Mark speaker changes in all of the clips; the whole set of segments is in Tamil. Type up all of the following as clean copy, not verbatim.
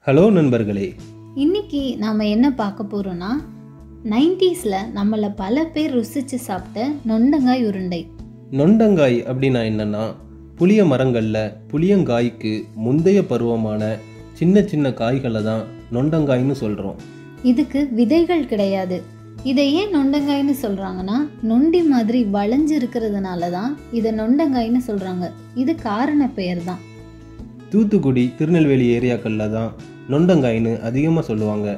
Speaker 1: ஹலோ நண்பர்களே,
Speaker 2: இன்னைக்கு நாம் என்ன பார்க்க போகிறோன்னா 90ஸ்ல நம்மளை பல பேர் ருசித்து சாப்பிட்ட நொண்டங்காய் உருண்டை.
Speaker 1: நொண்டங்காய் அப்படின்னா என்னன்னா, புளிய மரங்களில் புளியங்காய்க்கு முந்தைய பருவமான சின்ன சின்ன காய்களை தான் நொண்டங்காய்னு சொல்கிறோம்.
Speaker 2: இதுக்கு விதைகள் கிடையாது. இதை ஏன் நொண்டங்காய்னு சொல்கிறாங்கன்னா, நொண்டி மாதிரி வளைஞ்சு இருக்கிறதுனால தான் இதை நொண்டங்காய்னு சொல்கிறாங்க. இது காரண பெயர் தான்.
Speaker 1: தூத்துக்குடி, திருநெல்வேலி ஏரியாக்களில் தான் நொண்டங்காய்னு அதிகமாக சொல்லுவாங்க.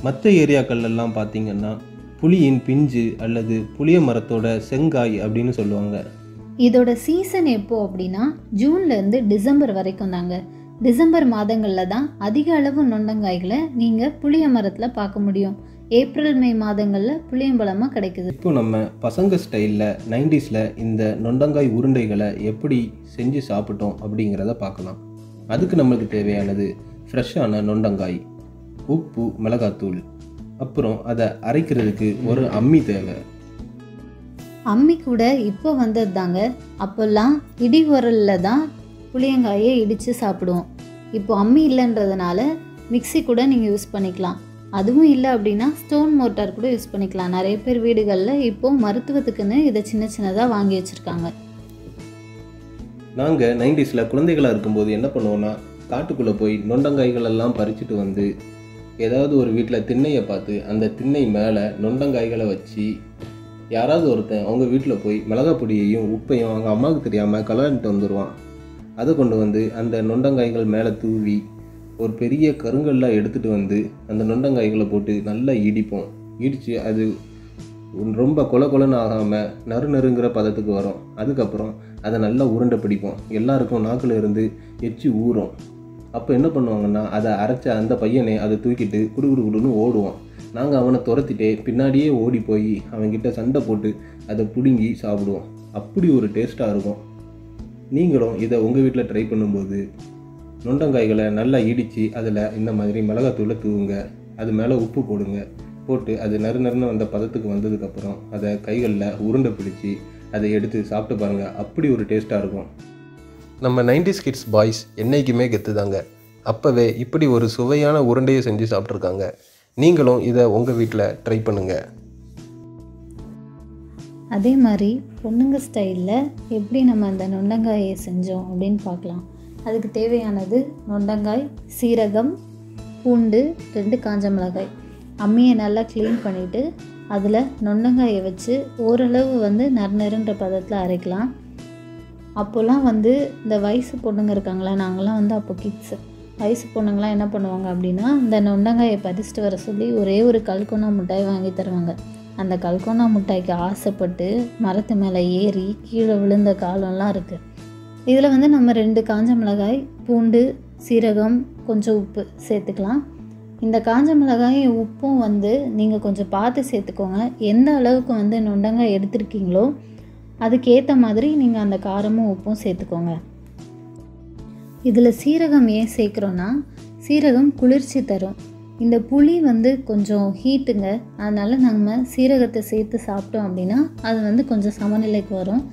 Speaker 1: மற்ற ஏரியாக்கள்லாம் பார்த்திங்கன்னா புளியின் பிஞ்சு அல்லது புளிய மரத்தோட செங்காய் அப்படின்னு சொல்லுவாங்க.
Speaker 2: இதோட சீசன் எப்போ அப்படின்னா ஜூன்லேருந்து டிசம்பர் வரைக்கும் தாங்க. டிசம்பர் மாதங்களில் தான் அதிக அளவு நொண்டங்காய்களை நீங்கள் புளிய மரத்தில் பார்க்க முடியும். ஏப்ரல் மே மாதங்களில் புளியம்பழமாக கிடைக்குது.
Speaker 1: இப்போ நம்ம பசங்க ஸ்டைலில் 90ஸ்ல இந்த நொண்டங்காய் உருண்டைகளை எப்படி செஞ்சு சாப்பிட்டோம் அப்படிங்கிறத பார்க்கலாம். அதுக்கு நம்மளுக்கு தேவையானது ஃப்ரெஷ்ஷான நொண்டங்காய், உப்பு, மிளகாத்தூள், அப்புறம் அதை அரைக்கிறதுக்கு ஒரு அம்மி தேவை.
Speaker 2: அம்மி கூட இப்போ வந்தது தாங்க. அப்போல்லாம் இடி உரலில் தான் புளியங்காயை இடித்து சாப்பிடுவோம். இப்போ அம்மி இல்லைன்றதுனால மிக்சி கூட நீங்கள் யூஸ் பண்ணிக்கலாம். அதுவும் இல்லை அப்படின்னா ஸ்டோன் மோட்டார் கூட யூஸ் பண்ணிக்கலாம். நிறைய பேர் வீடுகளில் இப்போது மருத்துவத்துக்குன்னு இதை சின்ன சின்னதாக வாங்கி வச்சுருக்காங்க.
Speaker 1: நாங்கள் 90ஸ்ல குழந்தைகளாக இருக்கும்போது என்ன பண்ணுவோன்னா, காட்டுக்குள்ளே போய் நொண்டங்காய்கள் எல்லாம் பறிச்சுட்டு வந்து ஏதாவது ஒரு வீட்டில் திண்ணையை பார்த்து அந்த திண்ணை மேலே நொண்டங்காய்களை வச்சு யாராவது ஒருத்தன் அவங்க வீட்டில் போய் மிளகாய் பொடியையும் உப்பையும் அவங்க அம்மாவுக்கு தெரியாமல் கலந்துட்டு வந்துடுவான். அதை கொண்டு வந்து அந்த நொண்டங்காய்கள் மேலே தூவி ஒரு பெரிய கருங்கல்லாம் எடுத்துகிட்டு வந்து அந்த நொண்டங்காய்களை போட்டு நல்லா இடிப்போம். இடித்து அது ரொம்ப கொலன்னு ஆகாமல் நறுநறுங்கிற பதத்துக்கு வரும். அதுக்கப்புறம் அதை நல்லா உருண்டை பிடிப்போம். எல்லாருக்கும் நாக்கில் இருந்து எச்சி ஊறும். அப்போ என்ன பண்ணுவாங்கன்னா, அதை அரைச்ச அந்த பையனை அதை தூக்கிட்டு குடுன்னு ஓடுவான். நாங்கள் அவனை துரத்திட்டே பின்னாடியே ஓடி போய் அவன்கிட்ட சண்டை போட்டு அதை பிடுங்கி சாப்பிடுவோம். அப்படி ஒரு டேஸ்ட்டாக இருக்கும். நீங்களும் இதை உங்கள் வீட்டில் ட்ரை பண்ணும்போது நொண்டங்காய்களை நல்லா இடித்து அதில் இந்த மாதிரி மிளகாத்தூளை தூவுங்க. அது மேலே உப்பு போட்டு அது நறுன்னு வந்த பதத்துக்கு வந்ததுக்கப்புறம் அதை கைகளில் உருண்டை பிடிச்சி அதை எடுத்து சாப்பிட்டு பாருங்கள். அப்படி ஒரு டேஸ்ட்டாக இருக்கும். நம்ம 90's கிட்ஸ் பாய்ஸ் என்றைக்குமே கெத்து தாங்க. அப்போவே இப்படி ஒரு சுவையான உருண்டையை செஞ்சு சாப்பிட்ருக்காங்க. நீங்களும் இதை உங்கள் வீட்டில் ட்ரை பண்ணுங்கள்.
Speaker 2: அதே மாதிரி பொண்ணுங்க ஸ்டைலில் எப்படி நம்ம அந்த நொண்டங்காயை செஞ்சோம் அப்படின்னு பார்க்கலாம். அதுக்கு தேவையானது நொண்டங்காய், சீரகம், பூண்டு, 2 காஞ்ச மிளகாய். அம்மியை நல்லா க்ளீன் பண்ணிவிட்டு அதில் நொண்டங்காயை வச்சு ஓரளவு நறுநறுன்ற பதத்தில் அரைக்கலாம். அப்போல்லாம் இந்த வயசு பொண்ணுங்க இருக்காங்களா, நாங்களாம் அப்போ கிட்ஸு. வயசு பொண்ணுங்களாம் என்ன பண்ணுவாங்க அப்படின்னா, இந்த நொண்டங்காயை பறிச்சுட்டு வர சொல்லி ஒரே ஒரு கல்கோனா மிட்டாய் வாங்கி தருவாங்க. அந்த கல்கோனா மிட்டாய்க்கு ஆசைப்பட்டு மரத்து மேலே ஏறி கீழே விழுந்த காலம்லாம் இருக்குது. இதில் நம்ம 2 காஞ்ச மிளகாய், பூண்டு, சீரகம், கொஞ்சம் உப்பு சேர்த்துக்கலாம். இந்த காஞ்ச மிளகாயும் உப்பும் நீங்கள் கொஞ்சம் பார்த்து சேர்த்துக்கோங்க. எந்த அளவுக்கு நொண்டங்காய் எடுத்துருக்கீங்களோ அதுக்கேற்ற மாதிரி நீங்கள் அந்த காரமும் உப்பும் சேர்த்துக்கோங்க. இதில் சீரகம் ஏன் சேர்க்குறோன்னா, சீரகம் குளிர்ச்சி தரும். இந்த புளி கொஞ்சம் ஹீட்டுங்க. அதனால் நம்ம சீரகத்தை சேர்த்து சாப்பிட்டோம் அப்படின்னா அது கொஞ்சம் சமநிலைக்கு வரும்.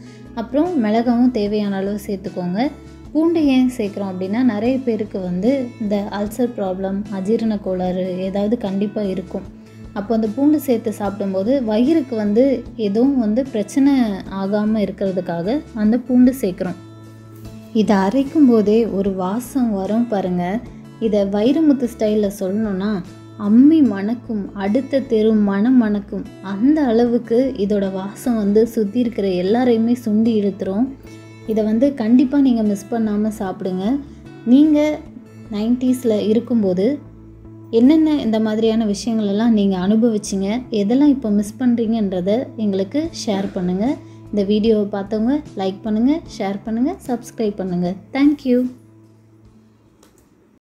Speaker 2: அப்புறம் மிளகாவும் தேவையான அளவு சேர்த்துக்கோங்க. பூண்டு ஏன் சேர்க்குறோம் அப்படின்னா, நிறைய பேருக்கு இந்த அல்சர் ப்ராப்ளம், அஜீரண கோளாறு ஏதாவது கண்டிப்பாக இருக்கும். அப்போ அந்த பூண்டு சேர்த்து சாப்பிடும்போது வயிறுக்கு எதுவும் பிரச்சனை ஆகாமல் இருக்கிறதுக்காக அந்த பூண்டு சேர்க்குறோம். இதை அரைக்கும் போதே ஒரு வாசம் வரும் பாருங்கள். இதை வைரமுத்து ஸ்டைலில் சொல்லணுன்னா, அம்மி மணக்கும், அடுத்த தெரு மனம் மணக்கும். அந்த அளவுக்கு இதோட வாசம் சுற்றி இருக்கிற எல்லாரையுமே சுண்டி இழுத்துரும். இதை கண்டிப்பாக நீங்கள் மிஸ் பண்ணாமல் சாப்பிடுங்க. நீங்கள் 90ஸ்ல இருக்கும்போது என்னென்ன இந்த மாதிரியான விஷயங்களெல்லாம் நீங்கள் அனுபவிச்சிங்க, எதெல்லாம் இப்போ மிஸ் பண்ணுறீங்கன்றதை எங்களுக்கு ஷேர் பண்ணுங்கள். இந்த வீடியோவை பார்த்தவங்க லைக் பண்ணுங்கள், ஷேர் பண்ணுங்கள், சப்ஸ்கிரைப் பண்ணுங்கள். தேங்க்யூ.